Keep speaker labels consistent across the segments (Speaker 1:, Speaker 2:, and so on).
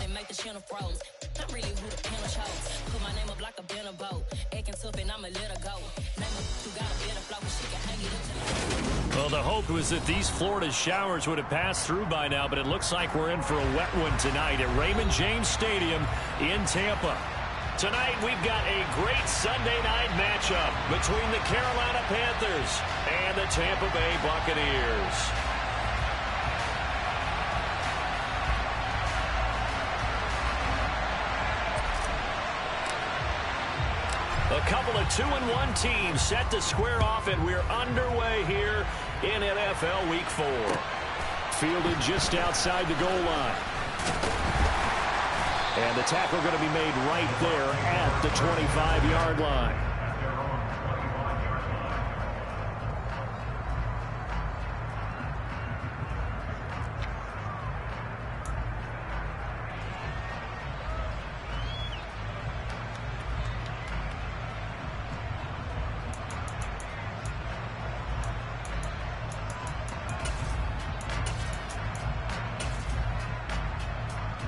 Speaker 1: that make the channel froze. I'm really who the panel chose. Put my name up like a banner boat. Acting tough and I'ma let her go. Name her, you got a better flow, but she can hang it up to the...
Speaker 2: Well, the hope was that these Florida showers would have passed through by now, but it looks like we're in for a wet one tonight at Raymond James Stadium in Tampa. Tonight, we've got a great Sunday night matchup between the Carolina Panthers and the Tampa Bay Buccaneers. A couple of 2-1 teams set to square off, and we're underway here in NFL Week 4. Fielded just outside the goal line. And the tackle going to be made right there at the 25-yard line.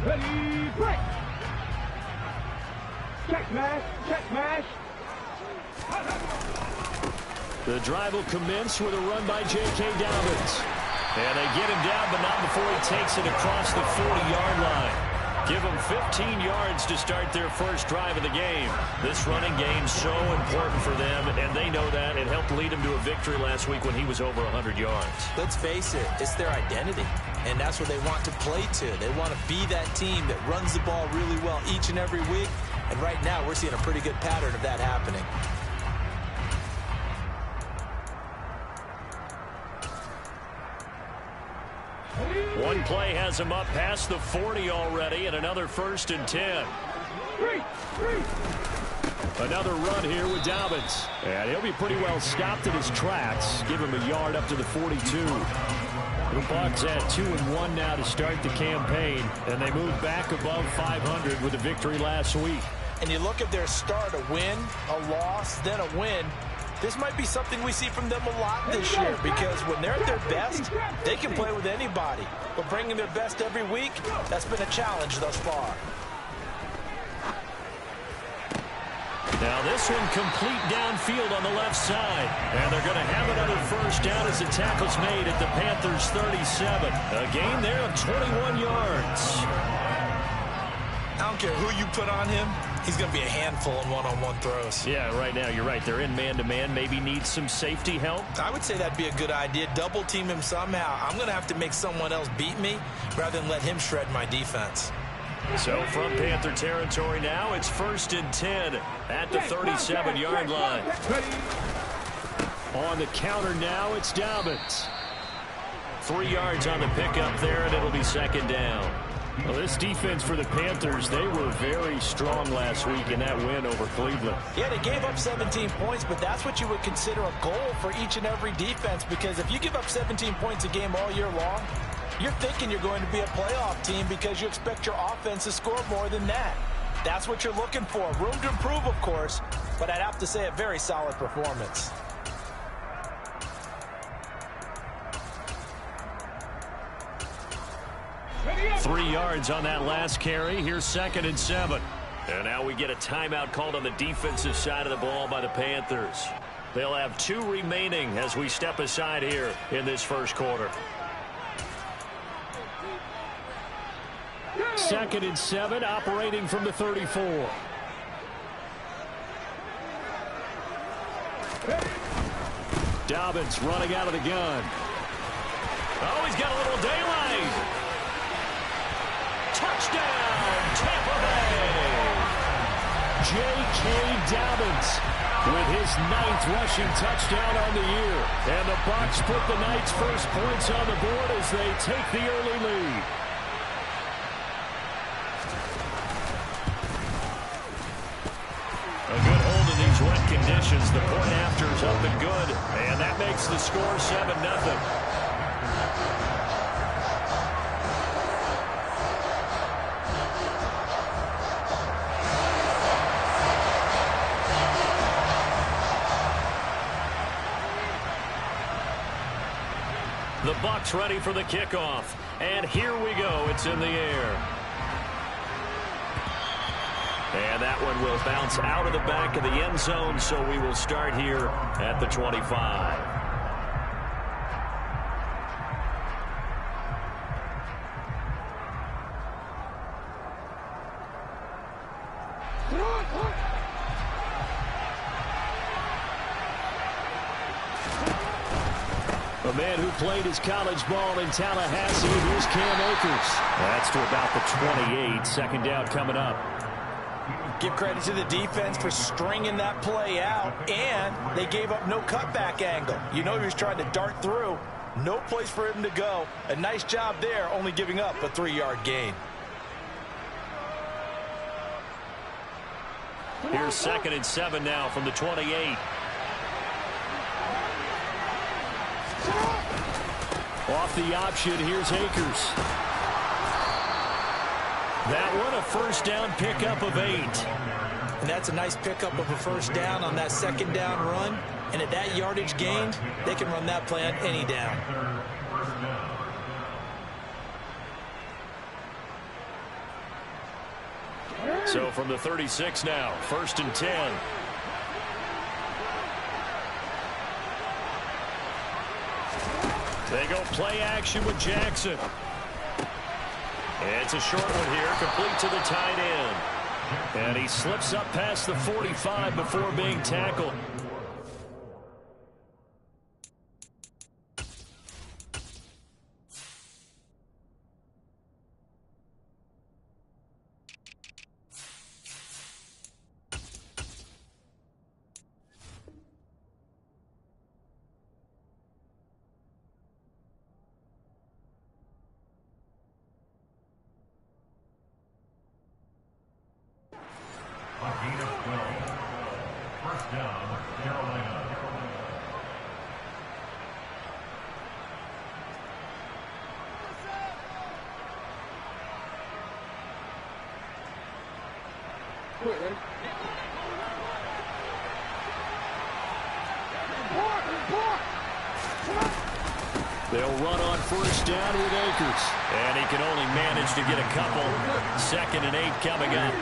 Speaker 3: Ready, break! Check mash, check mash!
Speaker 2: The drive will commence with a run by J.K. Dobbins. And they get him down, but not before he takes it across the 40-yard line. Give them 15 yards to start their first drive of the game. This running game so important for them, and they know that. It helped lead them to a victory last week when he was over 100 yards.
Speaker 4: Let's face it, it's their identity, and that's what they want to play to. They want to be that team that runs the ball really well each and every week, and right now we're seeing a pretty good pattern of that happening.
Speaker 2: One play has him up past the 40 already, and another 1st and 10. Another run here with Dobbins. And he'll be pretty well stopped in his tracks. Give him a yard up to the 42. The Bucs at 2-1 now to start the campaign, and they move back above 500 with a victory last week.
Speaker 4: And you look at their start, a win, a loss, then a win. This might be something we see from them a lot this year, because when they're at their best, they can play with anybody. But bringing their best every week, that's been a challenge thus far.
Speaker 2: Now this one complete downfield on the left side. And they're going to have another first down as the tackle's made at the Panthers' 37. A gain there of 21 yards.
Speaker 4: I don't care who you put on him. He's going to be a handful in one-on-one throws.
Speaker 2: Yeah, right now, you're right. They're in man-to-man. Maybe needs some safety help.
Speaker 4: I would say that'd be a good idea. Double team him somehow. I'm going to have to make someone else beat me rather than let him shred my defense.
Speaker 2: So from Panther territory now, it's 1st and 10 at the 37-yard line. On the counter now, it's Dobbins. 3 yards on the pickup there, and it'll be 2nd down. Well, this defense for the Panthers, they were very strong last week in that win over Cleveland.
Speaker 4: Yeah, they gave up 17 points, but that's what you would consider a goal for each and every defense, because if you give up 17 points a game all year long, you're thinking you're going to be a playoff team because you expect your offense to score more than that. That's what you're looking for. Room to improve, of course, but I'd have to say a very solid performance.
Speaker 2: Three yards on that last carry. Here's 2nd and 7. And now we get a timeout called on the defensive side of the ball by the Panthers. They'll have 2 remaining as we step aside here in this first quarter. 2nd and 7, operating from the 34. Dobbins running out of the gun. Oh, he's got a little daylight. Touchdown, Tampa Bay. J.K. Dobbins with his 9th rushing touchdown on the year. And the Bucs put the Knights' first points on the board as they take the early lead. A good hold in these wet conditions. The point after is up and good. And that makes the score 7-0. The Bucs ready for the kickoff. And here we go. It's in the air. And that one will bounce out of the back of the end zone, so we will start here at the 25. A man who played his college ball in Tallahassee, here's Cam Akers. That's to about the 28. Second down coming up.
Speaker 4: Give credit to the defense for stringing that play out, and they gave up no cutback angle. You know he was trying to dart through. No place for him to go. A nice job there, only giving up a 3-yard gain.
Speaker 2: Here's 2nd and 7 now from the 28. Off the option, here's Akers. That one, a first down pickup of 8.
Speaker 4: And that's a nice pickup of a first down on that second down run. And at that yardage gained, they can run that play on any down.
Speaker 2: So from the 36 now, 1st and 10. They go play action with Jackson. It's a short one here, complete to the tight end. And he slips up past the 45 before being tackled. They'll run on first down with Akers. And he can only manage to get a couple. 2nd and 8 coming up.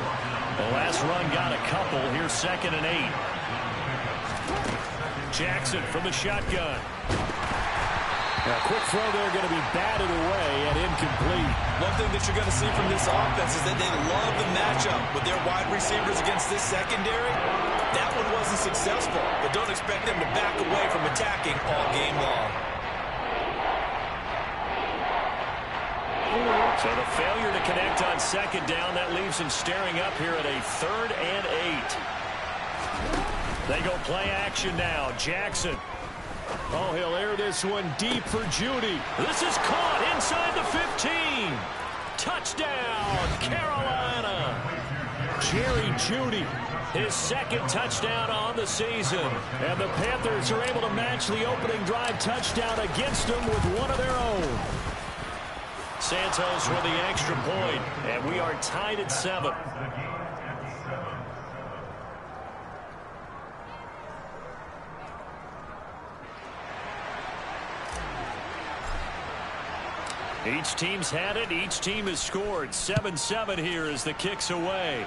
Speaker 2: The last run got a couple. Here's 2nd and 8. Jackson from the shotgun. A quick throw there, going to be batted away and incomplete.
Speaker 4: One thing that you're going to see from this offense is that they love the matchup with their wide receivers against this secondary. That one wasn't successful, but don't expect them to back away from attacking all game long.
Speaker 2: So the failure to connect on 2nd down, that leaves him staring up here at a 3rd and 8. They go play action now. Jackson. Oh, he'll air this one deep for Judy. This is caught inside the 15. Touchdown, Carolina. Jerry Judy, his 2nd touchdown on the season. And the Panthers are able to match the opening drive touchdown against them with one of their own. Santos with the extra point, and we are tied at 7. Each team's had it. Each team has scored. 7-7 here as the kick's away.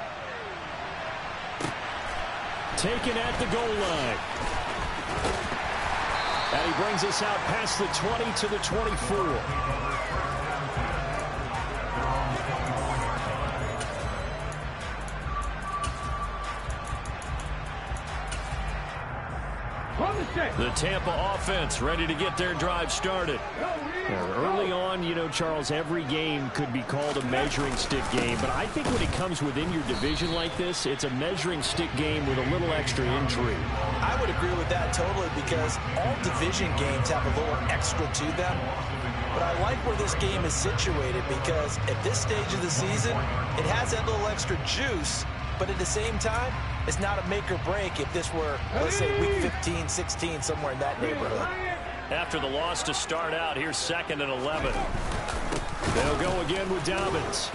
Speaker 2: Taken at the goal line. And he brings us out past the 20 to the 24. The Tampa offense ready to get their drive started. Early on, you know, Charles, every game could be called a measuring stick game, but I think when it comes within your division like this, it's a measuring stick game with a little extra intrigue.
Speaker 4: I would agree with that totally, because all division games have a little extra to them. But I like where this game is situated, because at this stage of the season, it has that little extra juice, but at the same time, it's not a make or break if this were, let's say, week 15, 16, somewhere in that neighborhood.
Speaker 2: After the loss to start out, here's 2nd and 11. They'll go again with Dobbins.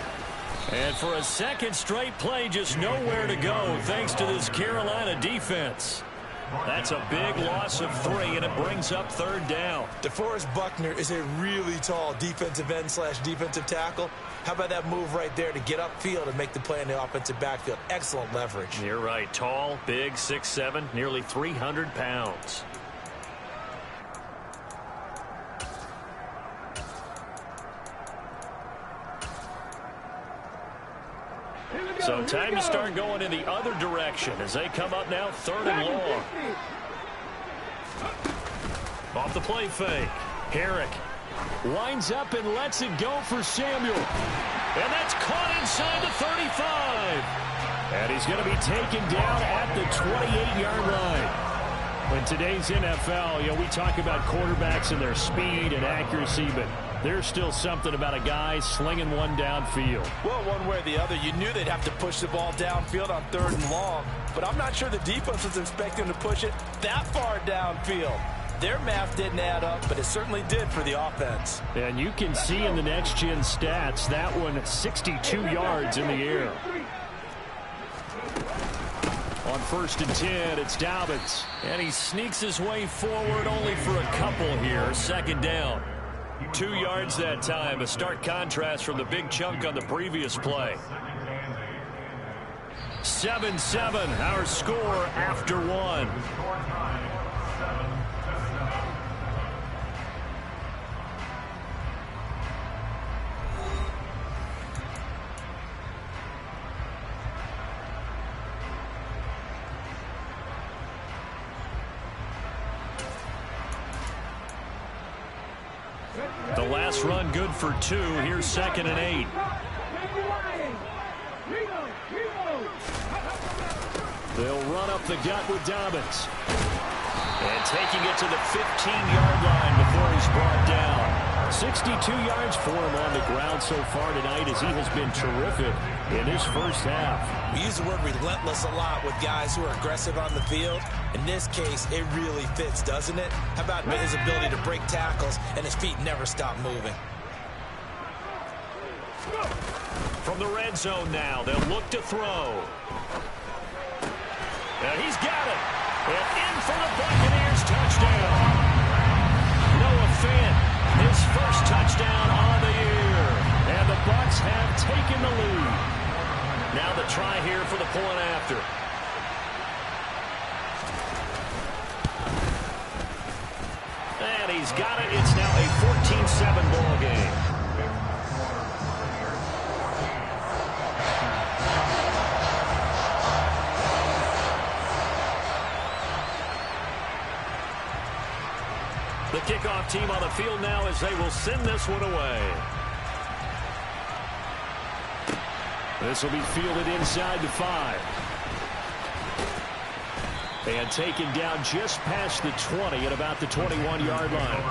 Speaker 2: And for a second straight play, just nowhere to go thanks to this Carolina defense. That's a big loss of 3, and it brings up 3rd down.
Speaker 4: DeForest Buckner is a really tall defensive end / defensive tackle. How about that move right there to get upfield and make the play in the offensive backfield? Excellent leverage.
Speaker 2: You're right. Tall, big, 6'7", nearly 300 pounds. So time to start going in the other direction as they come up now 3rd and long. Off the play fake. Herrick winds up and lets it go for Samuel. And that's caught inside the 35. And he's going to be taken down at the 28-yard line. In today's NFL, we talk about quarterbacks and their speed and accuracy, but there's still something about a guy slinging one downfield.
Speaker 4: Well, one way or the other, you knew they'd have to push the ball downfield on 3rd and long, but I'm not sure the defense was expecting to push it that far downfield. Their math didn't add up, but it certainly did for the offense.
Speaker 2: And you can see in the next-gen stats, that one 62 yards in the air. On 1st and 10, it's Dobbins. And he sneaks his way forward only for a couple here. 2nd down. 2 yards that time. A stark contrast from the big chunk on the previous play. 7-7, our score after 1. The last run good for 2. Here's 2nd and 8. They'll run up the gut with Dobbins. And taking it to the 15-yard line before he's brought down. 62 yards for him on the ground so far tonight as he has been terrific in his first half.
Speaker 4: We use the word relentless a lot with guys who are aggressive on the field. In this case, it really fits, doesn't it? How about his ability to break tackles and his feet never stop moving?
Speaker 2: From the red zone now, they'll look to throw. And he's got it. And in for the Buccaneers touchdown. Noah Fant, his first touchdown on the year. And the Bucs have taken the lead. Now the try here for the point after. And he's got it. It's now a 14-7 ball game. The kickoff team on the field now as they will send this one away. This will be fielded inside the 5. And taken down just past the 20 at about the 21-yard line.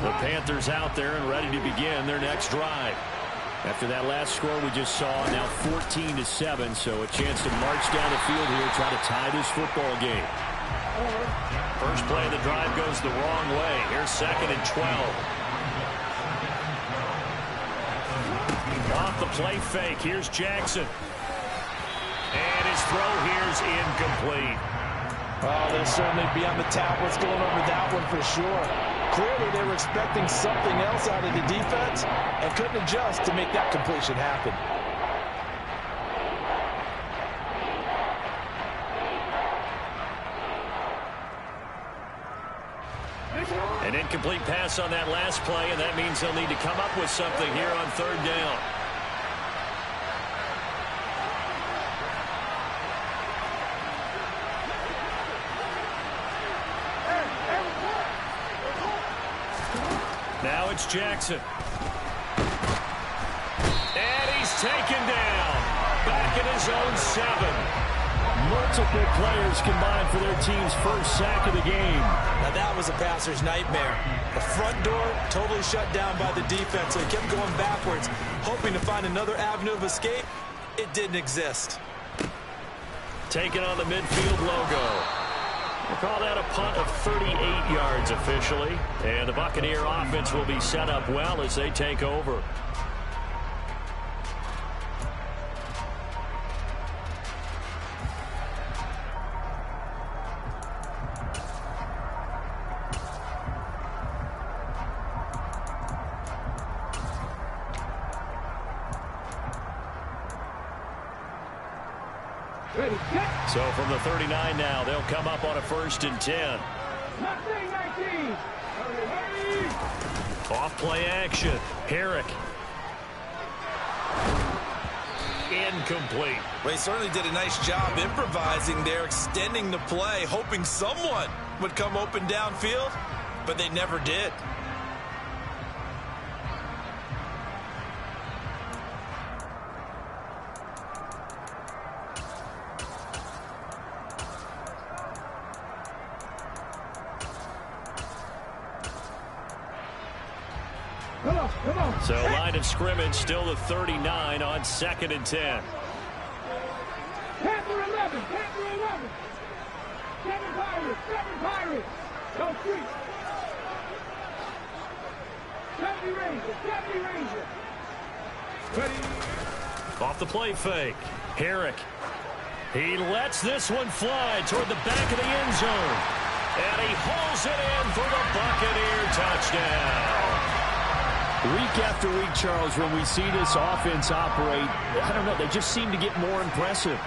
Speaker 2: The Panthers out there and ready to begin their next drive. After that last score we just saw, now 14-7, so a chance to march down the field here, try to tie this football game. First play of the drive goes the wrong way. Here's 2nd and 12. Off the play fake. Here's Jackson. And his throw here's incomplete.
Speaker 4: Oh, they'll certainly be on the tablets going over that one for sure. Clearly they were expecting something else out of the defense and couldn't adjust to make that completion happen.
Speaker 2: An incomplete pass on that last play, and that means they'll need to come up with something here on 3rd down. Now it's Jackson. And he's taken down. Back at his own 7. Multiple players combined for their team's first sack of the game.
Speaker 4: Now that was a passer's nightmare. The front door totally shut down by the defense, so he kept going backwards, hoping to find another avenue of escape. It didn't exist.
Speaker 2: Taking on the midfield logo. We'll call that a punt of 38 yards officially. And the Buccaneer offense will be set up well as they take over. So from the 39 now, they'll come up on a 1st and 10.
Speaker 3: 19.
Speaker 2: Off play action. Herrick. Incomplete.
Speaker 4: Well, he certainly did a nice job improvising there, extending the play, hoping someone would come open downfield, but they never did.
Speaker 2: So line of scrimmage still the 39 on 2nd and 10.
Speaker 3: Panther 11. 7 Pirates. No street. 70 Ranger. Ready.
Speaker 2: Off the play fake. Herrick. He lets this one fly toward the back of the end zone. And he hauls it in for the Buccaneer touchdown.
Speaker 5: Week after week, Charles, when we see this offense operate, I don't know, they just seem to get more impressive.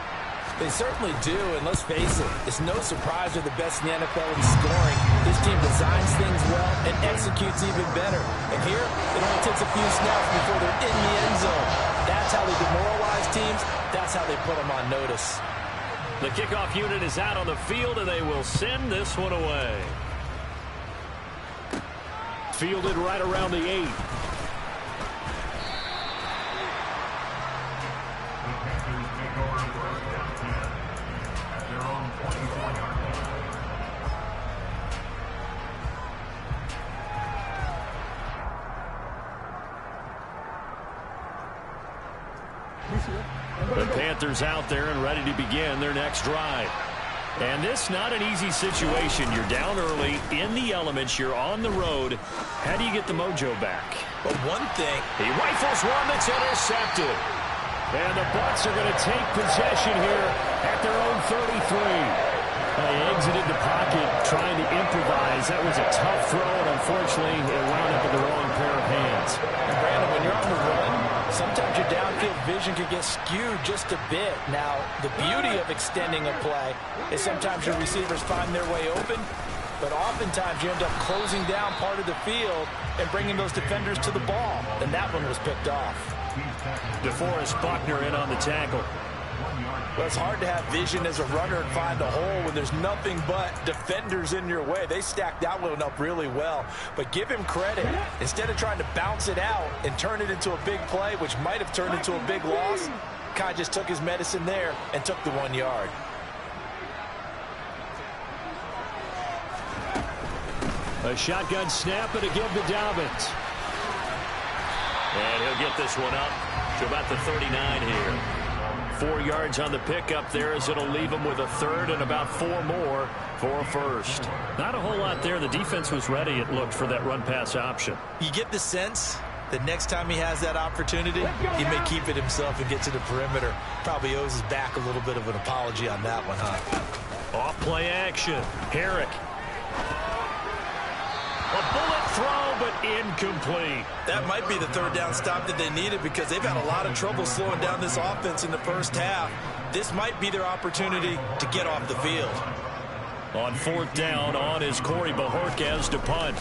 Speaker 4: They certainly do, and let's face it, it's no surprise they're the best in the NFL in scoring. This team designs things well and executes even better. And here, it only takes a few snaps before they're in the end zone. That's how they demoralize teams. That's how they put them on notice.
Speaker 2: The kickoff unit is out on the field, and they will send this one away. Fielded right around the 8. The Panthers out there and ready to begin their next drive. And this not an easy situation. You're down early, in the elements, you're on the road. How do you get the mojo back?
Speaker 4: But one thing,
Speaker 2: he rifles one that's intercepted. And the Bucs are going to take possession here at their own 33. They exited the pocket trying to improvise. That was a tough throw, and unfortunately, it wound up in the wrong pair of hands.
Speaker 4: And Brandon, when you're on the run, sometimes your downfield vision can get skewed just a bit. Now, the beauty of extending a play is sometimes your receivers find their way open, but oftentimes you end up closing down part of the field and bringing those defenders to the ball. And that one was picked off.
Speaker 2: DeForest Buckner in on the tackle.
Speaker 4: Well, it's hard to have vision as a runner and find a hole when there's nothing but defenders in your way. They stacked that one up really well. But give him credit. Instead of trying to bounce it out and turn it into a big play, which might have turned into a big loss, Kai just took his medicine there and took the 1 yard.
Speaker 2: A shotgun snap and a give to Dobbins. And he'll get this one up to about the 39 here. 4 yards on the pickup there as it'll leave him with a third and about 4 more for a first. Not a whole lot there. The defense was ready, it looked, for that run-pass option.
Speaker 4: You get the sense that next time he has that opportunity, he may keep it himself and get to the perimeter. Probably owes his back a little bit of an apology on that one, huh?
Speaker 2: Off play action. Herrick. A bullet throw, but incomplete.
Speaker 4: That might be the third down stop that they needed because they've had a lot of trouble slowing down this offense in the first half. This might be their opportunity to get off the field.
Speaker 2: On 4th down, on is Corey Bojorquez to punt.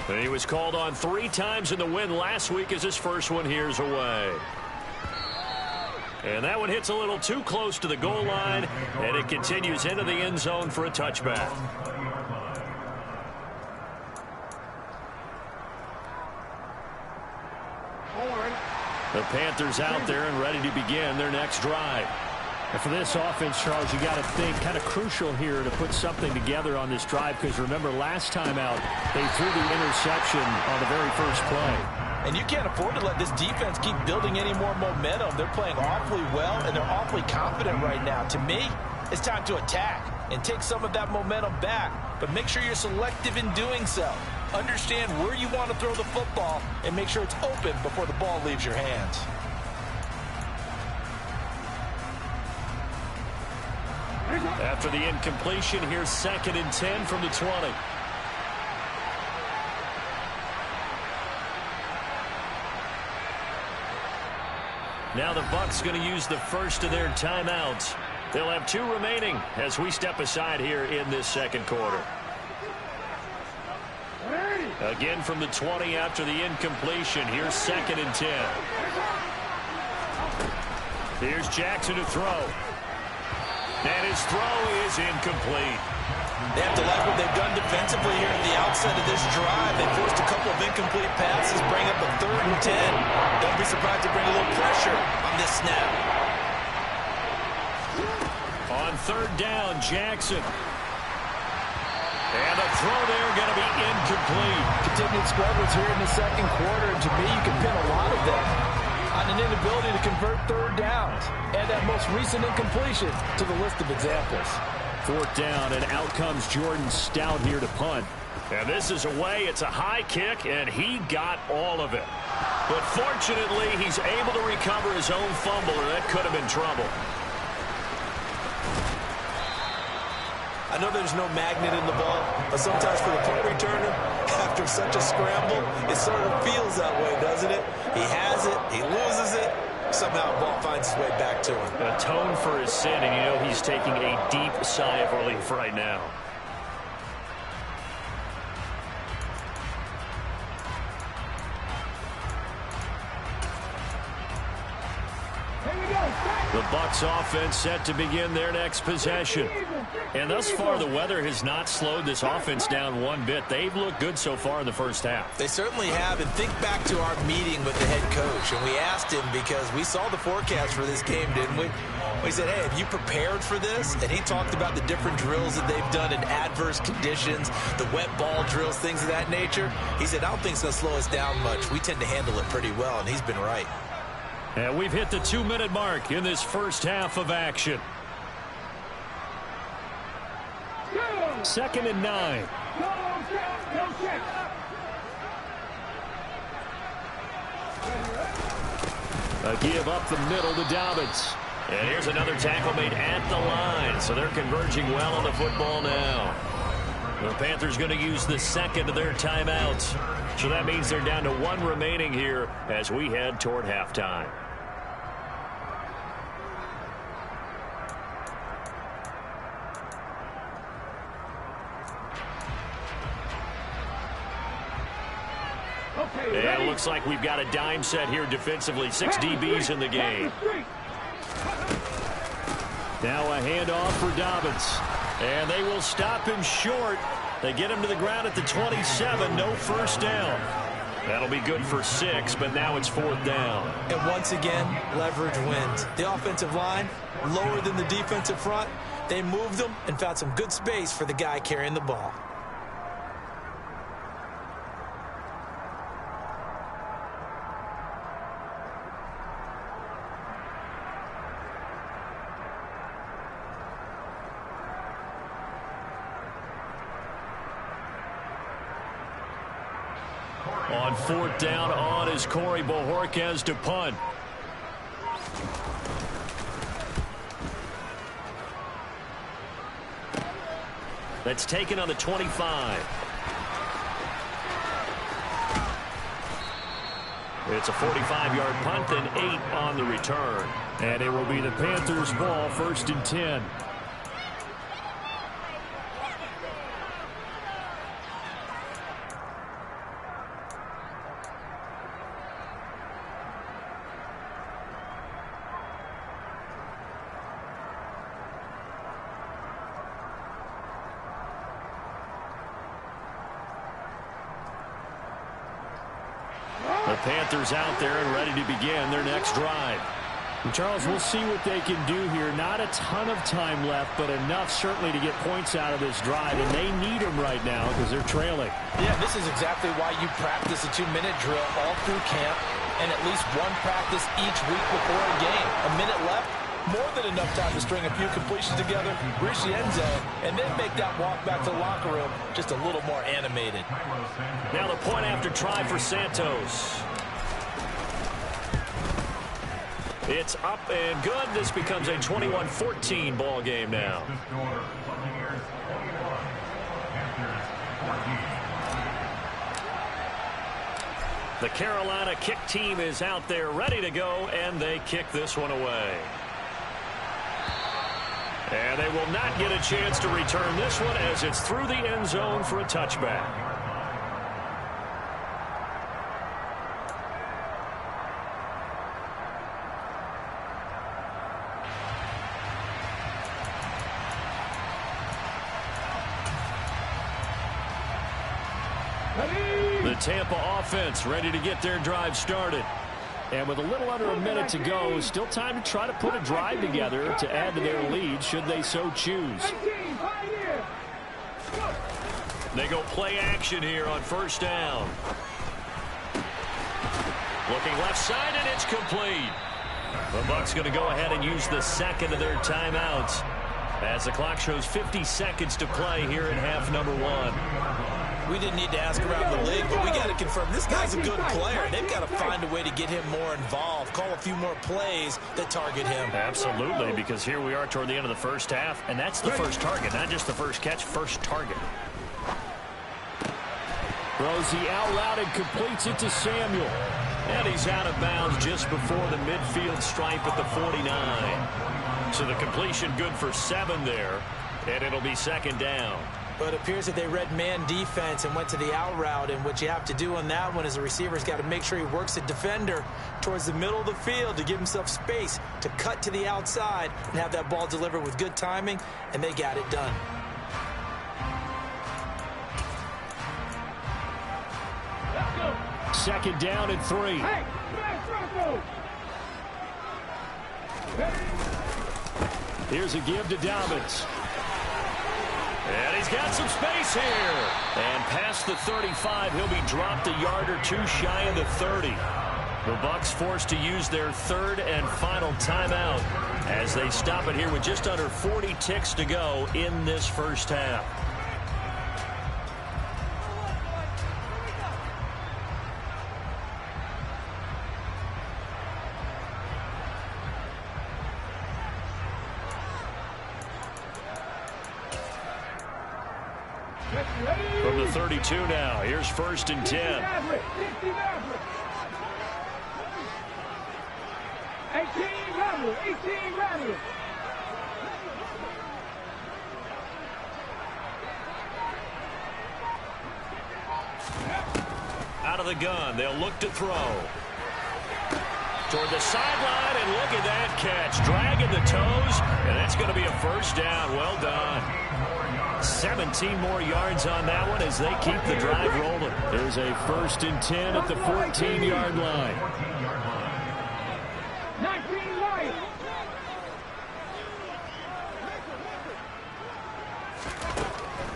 Speaker 2: And he was called on 3 times in the win last week as his first one here's away. And that one hits a little too close to the goal line, and it continues into the end zone for a touchback. The Panthers out there and ready to begin their next drive.
Speaker 5: And for this offense, Charles, you got to think kind of crucial here to put something together on this drive because remember last time out they threw the interception on the very first play.
Speaker 4: And you can't afford to let this defense keep building any more momentum. They're playing awfully well and they're awfully confident right now. To me, it's time to attack. and take some of that momentum back. But make sure you're selective in doing so. Understand where you want to throw the football and make sure it's open before the ball leaves your hands.
Speaker 2: After the incompletion, here's 2nd and 10 from the 20. Now the Bucs going to use the first of their timeouts. They'll have 2 remaining as we step aside here in this second quarter. Again from the 20 after the incompletion. Here's 2nd and 10. Here's Jackson to throw. And his throw is incomplete.
Speaker 4: They have to like what they've done defensively here at the outset of this drive. They forced a couple of incomplete passes, bring up a 3rd and 10. Don't be surprised to bring a little pressure on this snap.
Speaker 2: On 3rd down, Jackson. And a throw there going to be incomplete.
Speaker 4: Continued struggles here in the second quarter, and to me, you can pin a lot of them on an inability to convert 3rd downs. Add that most recent incompletion to the list of examples.
Speaker 5: 4th down, and out comes Jordan Stout here to punt.
Speaker 2: And this is away. It's a high kick, and he got all of it. But fortunately, he's able to recover his own fumble, or that could have been trouble.
Speaker 4: I know there's no magnet in the ball, but sometimes for the punt returner, after such a scramble, it sort of feels that way, doesn't it? He has it, he loses it, somehow the ball finds its way back to him.
Speaker 2: Atone for his sin, and you know he's taking a deep sigh of relief right now. The Bucs offense set to begin their next possession. And thus far, the weather has not slowed this offense down one bit. They've looked good so far in the first half.
Speaker 4: They certainly have. And think back to our meeting with the head coach. And we asked him because we saw the forecast for this game, didn't we? We said, hey, have you prepared for this? And he talked about the different drills that they've done in adverse conditions, the wet ball drills, things of that nature. He said, I don't think it's going to slow us down much. We tend to handle it pretty well, and he's been right.
Speaker 2: And we've hit the 2-minute mark in this first half of action. 2nd and 9. A give up the middle to Dobbins. And here's another tackle made at the line. So they're converging well on the football now. The Panthers going to use the 2nd of their timeouts. So that means they're down to 1 remaining here as we head toward halftime. And it looks like we've got a dime set here defensively. 6 DBs in the game.
Speaker 5: Now a handoff for Dobbins.
Speaker 2: And they will stop him short. They get him to the ground at the 27. No first down. That'll be good for 6, but now it's 4th down.
Speaker 4: And once again, leverage wins. The offensive line, lower than the defensive front. They moved them and found some good space for the guy carrying the ball.
Speaker 2: On 4th down, on is Corey Bojorquez to punt. That's taken on the 25. It's a 45-yard punt and 8 on the return.
Speaker 5: And it will be the Panthers' ball, 1st and 10.
Speaker 2: The Panthers out there and ready to begin their next drive.
Speaker 5: And Charles, we'll see what they can do here. Not a ton of time left, but enough certainly to get points out of this drive, and they need them right now because they're trailing.
Speaker 4: Yeah, this is exactly why you practice a 2-minute drill all through camp and at least one practice each week before a game. A minute left, more than enough time to string a few completions together, reach the end zone, and then make that walk back to the locker room just a little more animated.
Speaker 2: Now the point after try for Santos. It's up and good. This becomes a 21-14 ball game now. The Carolina kick team is out there ready to go, and they kick this one away. And they will not get a chance to return this one as it's through the end zone for a touchback. The Tampa offense ready to get their drive started. And with a little under a minute to go, still time to try to put a drive together to add to their lead should they so choose. They go play action here on first down. Looking left side, and it's complete. The Bucs going to go ahead and use the second of their timeouts as the clock shows 50 seconds to play here in half number one.
Speaker 4: We didn't need to ask around the league, but we got to confirm this guy's a good player. They've got to find a way to get him more involved, call a few more plays that target him.
Speaker 2: Absolutely, because here we are toward the end of the first half, and that's the first target, not just the first catch, first target.
Speaker 5: Throws the out route and completes it to Samuel.
Speaker 2: And he's out of bounds just before the midfield stripe at the 49. So the completion good for 7 there, and it'll be second down.
Speaker 4: But it appears that they read man defense and went to the out route, and what you have to do on that one is the receiver's got to make sure he works the defender towards the middle of the field to give himself space to cut to the outside and have that ball delivered with good timing, and they got it done.
Speaker 5: Second down and 3. Here's a give to Dobbins.
Speaker 2: And he's got some space here. And past the 35, he'll be dropped a yard or two shy of the 30. The Bucs forced to use their third and final timeout as they stop it here with just under 40 ticks to go in this first half. From the 32 now, here's first and 10.
Speaker 3: 18 Rattler.
Speaker 2: Out of the gun, they'll look to throw. Toward the sideline, and look at that catch. Dragging the toes, and that's going to be a first down. Well done. 17 more yards on that one as they keep the drive rolling.
Speaker 5: There's a first and 10 at the 14-yard line.
Speaker 3: 19 Lions.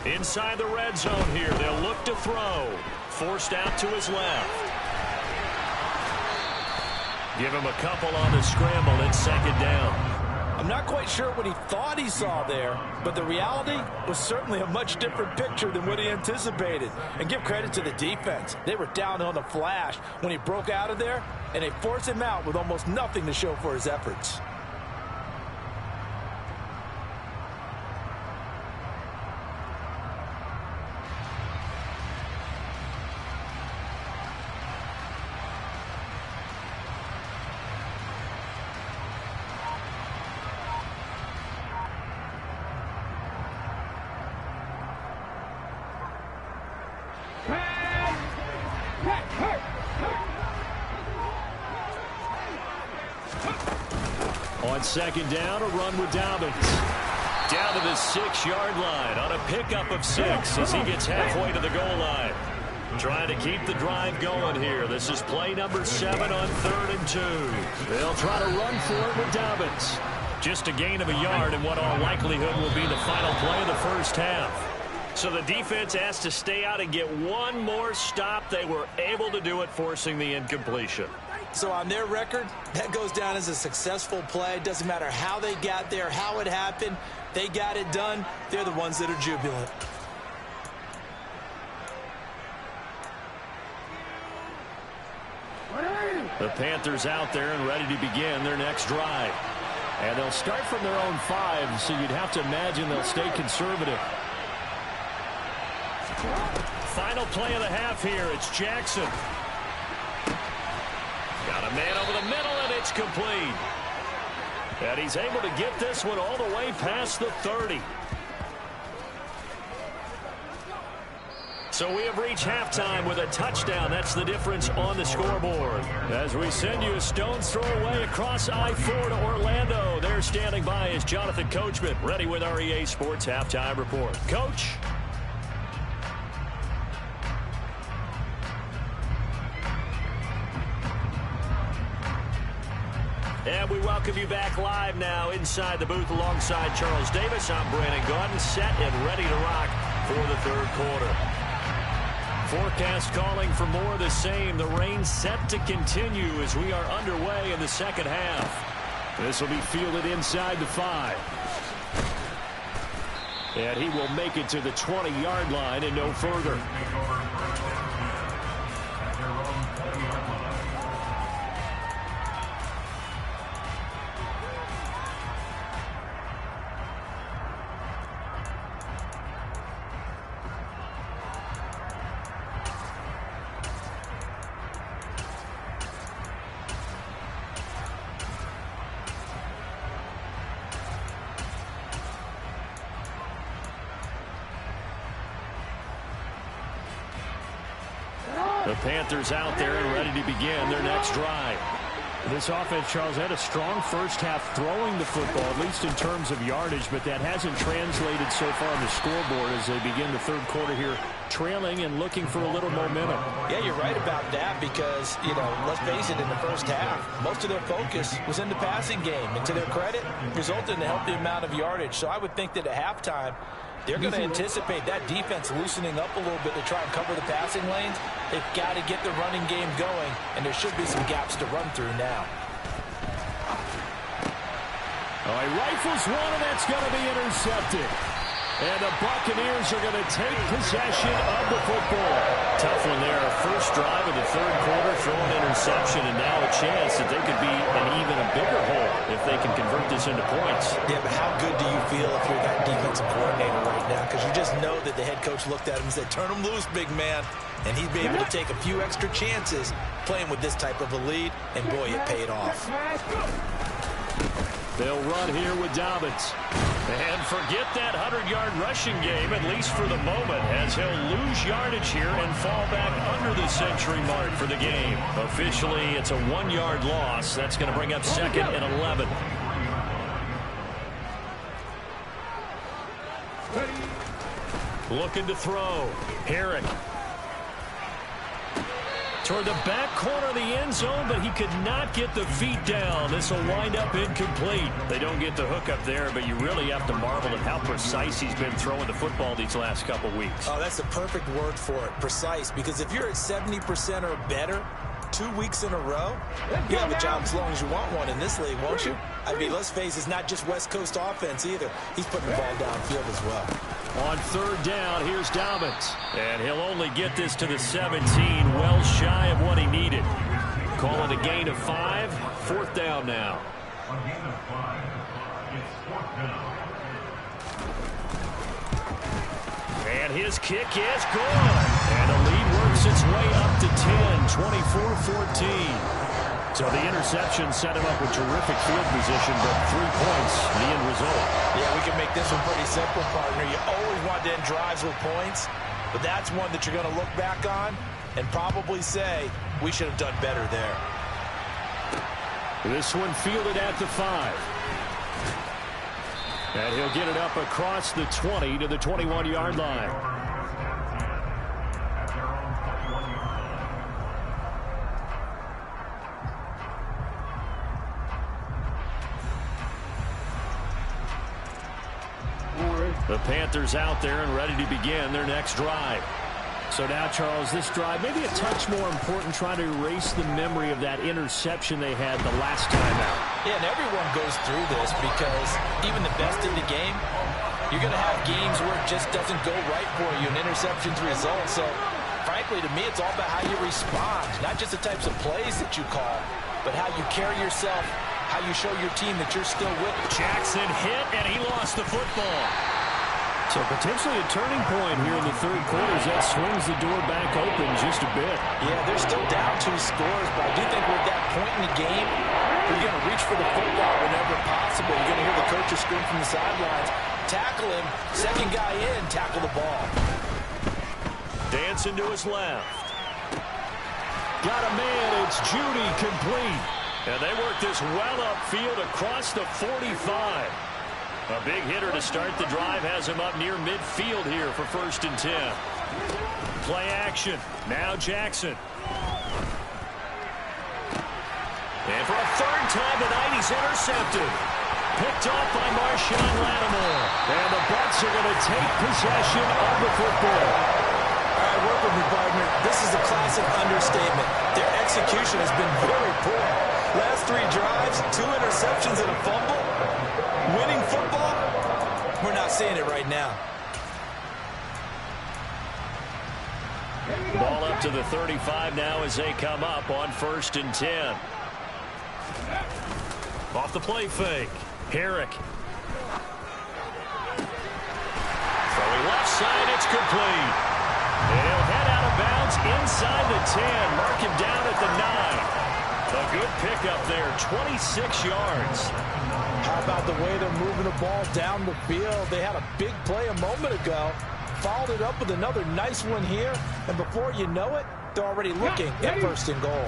Speaker 2: Inside the red zone here, they'll look to throw. Forced out to his left. Give him a couple on the scramble. It's second down.
Speaker 4: I'm not quite sure what he thought he saw there, but the reality was certainly a much different picture than what he anticipated. And give credit to the defense. They were down on the flash when he broke out of there, and they forced him out with almost nothing to show for his efforts.
Speaker 5: On second down, a run with Dobbins.
Speaker 2: Down to the 6-yard line on a pickup of 6 as he gets halfway to the goal line. Trying to keep the drive going here. This is play number 7 on 3rd and 2.
Speaker 5: They'll try to run for it with Dobbins.
Speaker 2: Just a gain of a yard in what all likelihood will be the final play of the first half. So the defense has to stay out and get one more stop. They were able to do it, forcing the incompletion.
Speaker 4: So on their record, that goes down as a successful play. Doesn't matter how they got there, how it happened. They got it done. They're the ones that are jubilant.
Speaker 2: The Panthers out there and ready to begin their next drive. And they'll start from their own 5, so you'd have to imagine they'll stay conservative. Final play of the half here. It's Jackson. Got a man over the middle, and it's complete. And he's able to get this one all the way past the 30. So we have reached halftime with a touchdown. That's the difference on the scoreboard. As we send you a stone's throw away across I-4 to Orlando. There standing by is Jonathan Coachman, ready with our EA Sports Halftime Report. Coach. And we welcome you back live now inside the booth alongside Charles Davis. I'm Brandon Gaudin, set and ready to rock for the third quarter. Forecast calling for more of the same. The rain set to continue as we are underway in the second half. This will be fielded inside the 5. And he will make it to the 20-yard line and no further. The Panthers out there and ready to begin their next drive.
Speaker 5: This offense, Charles, had a strong first half throwing the football, at least in terms of yardage, but that hasn't translated so far on the scoreboard as they begin the third quarter here, trailing and looking for a little momentum.
Speaker 4: Yeah, you're right about that because, let's face it, in the first half, most of their focus was in the passing game. And to their credit, resulted in a healthy amount of yardage. So I would think that at halftime, they're going to anticipate that defense loosening up a little bit to try and cover the passing lanes. They've got to get the running game going, and there should be some gaps to run through now.
Speaker 2: Oh, he rifles one, and that's going to be intercepted. And the Buccaneers are going to take possession of the football. Tough one there. First drive of the third quarter, throw an interception, and now a chance that they could be in even a bigger hole if they can convert this into points.
Speaker 4: Yeah, but how good do you feel if you're that defensive coordinator right now? Because you just know that the head coach looked at him and said, turn him loose, big man. And he'd be able to take a few extra chances playing with this type of a lead, and boy, it paid off.
Speaker 2: They'll run here with Dobbins. And forget that 100-yard rushing game, at least for the moment, as he'll lose yardage here and fall back under the century mark for the game. Officially, it's a 1-yard loss. That's going to bring up 2nd and 11. Looking to throw. Herrick. Toward the back corner of the end zone, but he could not get the feet down. This will wind up incomplete. They don't get the hook up there, but you really have to marvel at how precise he's been throwing the football these last couple weeks.
Speaker 4: Oh, that's the perfect word for it, precise, because if you're at 70% or better 2 weeks in a row, you have a job as long as you want one in this league, won't you? I mean, let's face it, it's not just West Coast offense either. He's putting the ball downfield as well.
Speaker 2: On third down, here's Dobbins. And he'll only get this to the 17, well shy of what he needed. Call it a gain of 5. 4th down now.
Speaker 6: A gain of 5. It's 4th down.
Speaker 2: And his kick is good. And the lead works its way up to 10, 24-14.
Speaker 5: So the interception set him up with terrific field position, but 3 points, the end result.
Speaker 4: Yeah, we can make this one pretty simple, partner. You always want to end drives with points, but that's one that you're going to look back on and probably say, we should have done better there.
Speaker 2: This one fielded at the 5. And he'll get it up across the 20 to the 21-yard line. The Panthers out there and ready to begin their next drive.
Speaker 5: So now, Charles, this drive, maybe a touch more important, trying to erase the memory of that interception they had the last time out.
Speaker 4: Yeah, and everyone goes through this because even the best in the game, you're going to have games where it just doesn't go right for you, and interceptions result. So, frankly, to me, it's all about how you respond, not just the types of plays that you call, but how you carry yourself, how you show your team that you're still with it.
Speaker 2: Jackson hit, and he lost the football.
Speaker 5: So potentially a turning point here in the third quarter as that swings the door back open just a bit.
Speaker 4: Yeah, they're still down 2 scores, but I do think we're at that point in the game, we're going to reach for the football whenever possible. You're going to hear the coaches scream from the sidelines, tackle him, second guy in, tackle the ball.
Speaker 2: Dancing to his left. Got a man, it's Judy, complete. And they work this well upfield across the 45. A big hitter to start the drive has him up near midfield here for 1st and 10. Play action. Now Jackson. And for a 3rd time tonight, he's intercepted. Picked off by Marshawn Lattimore. And the Bucs are going to take possession of the football.
Speaker 4: All right, work with me, partner. This is a classic understatement. Their execution has been very poor. Last 3 drives, 2 interceptions and a fumble. Winning football? We're not seeing it right now.
Speaker 2: Ball up to the 35 now as they come up on 1st and 10. Off the play fake. Herrick. Throwing left side, it's complete. And he'll head out of bounds inside the 10. Mark him down at the 9. A good pickup there, 26 yards.
Speaker 4: How about the way they're moving the ball down the field? They had a big play a moment ago. Followed it up with another nice one here. And before you know it, they're already looking at 1st and goal.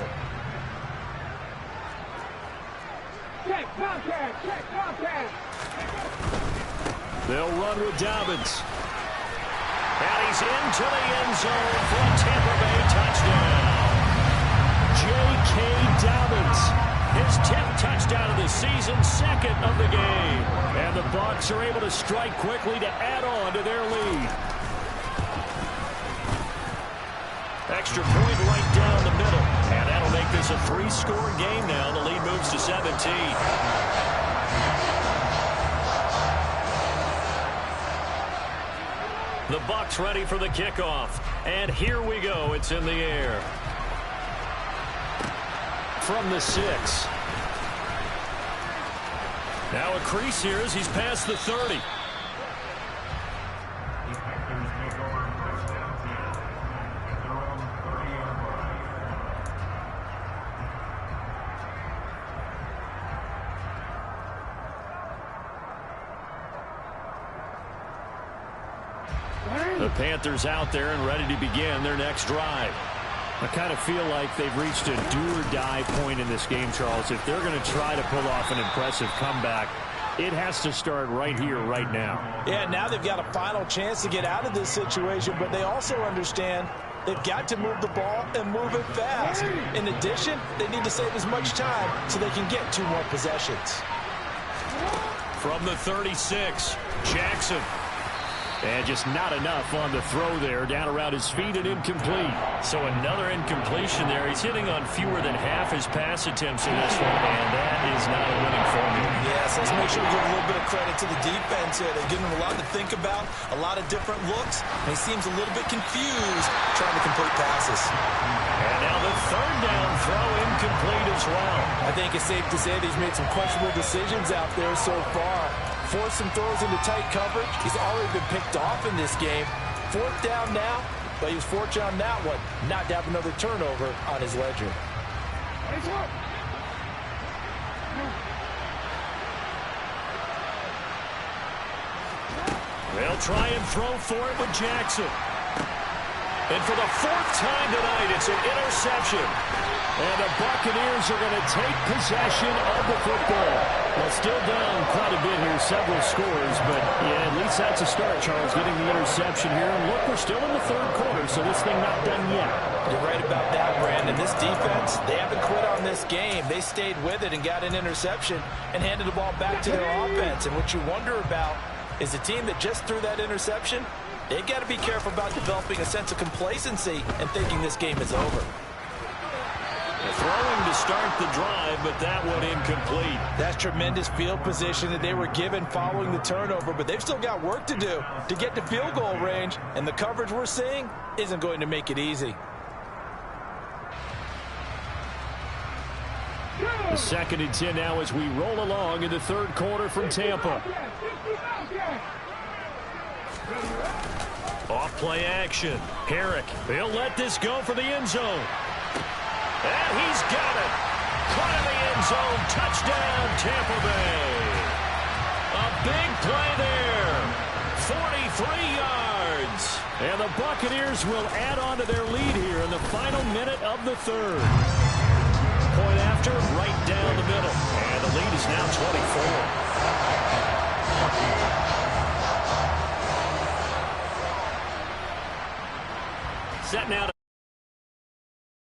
Speaker 3: Check contact. Check contact.
Speaker 2: They'll run with Dobbins. And he's into the end zone for a Tampa Bay touchdown. J.K. Dobbins, his 10th touchdown of the season, 2nd of the game. And the Bucs are able to strike quickly to add on to their lead. Extra point right down the middle. And that'll make this a 3-score game now. The lead moves to 17. The Bucs ready for the kickoff. And here we go. It's in the air. From the 6. Now a crease here as he's past the 30. The Panthers out there and ready to begin their next drive. I kind of feel like they've reached a do-or-die point in this game, Charles. If they're going to try to pull off an impressive comeback, it has to start right here, right now.
Speaker 4: Yeah, now they've got a final chance to get out of this situation, but they also understand they've got to move the ball and move it fast. In addition, they need to save as much time so they can get 2 more possessions.
Speaker 2: From the 36, Jackson. And just not enough on the throw there. Down around his feet and incomplete. So another incompletion there. He's hitting on fewer than half his pass attempts in this one, and that is not a winning formula.
Speaker 4: Yes, let's make sure we give a little bit of credit to the defense here. They've given him a lot to think about, a lot of different looks, and he seems a little bit confused trying to complete passes.
Speaker 2: And now the 3rd down throw incomplete as well.
Speaker 4: I think it's safe to say that he's made some questionable decisions out there so far. Forced some throws into tight coverage. He's already been picked off in this game. 4th down now, but he was fortunate on that one not to have another turnover on his ledger.
Speaker 2: They'll try and throw for it with Jackson. And for the 4th time tonight, it's an interception. And the Buccaneers are going to take possession of the football. Well, still down quite a bit here, several scores, but yeah, at least that's a start, Charles, getting the interception here. And look, we're still in the 3rd quarter, so this thing not done yet.
Speaker 4: You're right about that, Brandon. This defense, they haven't quit on this game. They stayed with it and got an interception and handed the ball back to their offense. And what you wonder about is the team that just threw that interception, They got to be careful about developing a sense of complacency and thinking this game is over.
Speaker 2: Throwing to start the drive, but that one incomplete.
Speaker 4: That's tremendous field position that they were given following the turnover, but they've still got work to do to get to field goal range, and the coverage we're seeing isn't going to make it easy.
Speaker 5: The 2nd and 10 now as we roll along in the third quarter from Tampa.
Speaker 2: Off play action. Herrick, he'll let this go for the end zone. And he's got it. Caught in the end zone. Touchdown, Tampa Bay. A big play there. 43 yards.
Speaker 5: And the Buccaneers will add on to their lead here in the final minute of the third.
Speaker 2: Point after, right down the middle. And the lead is now 24. Set now to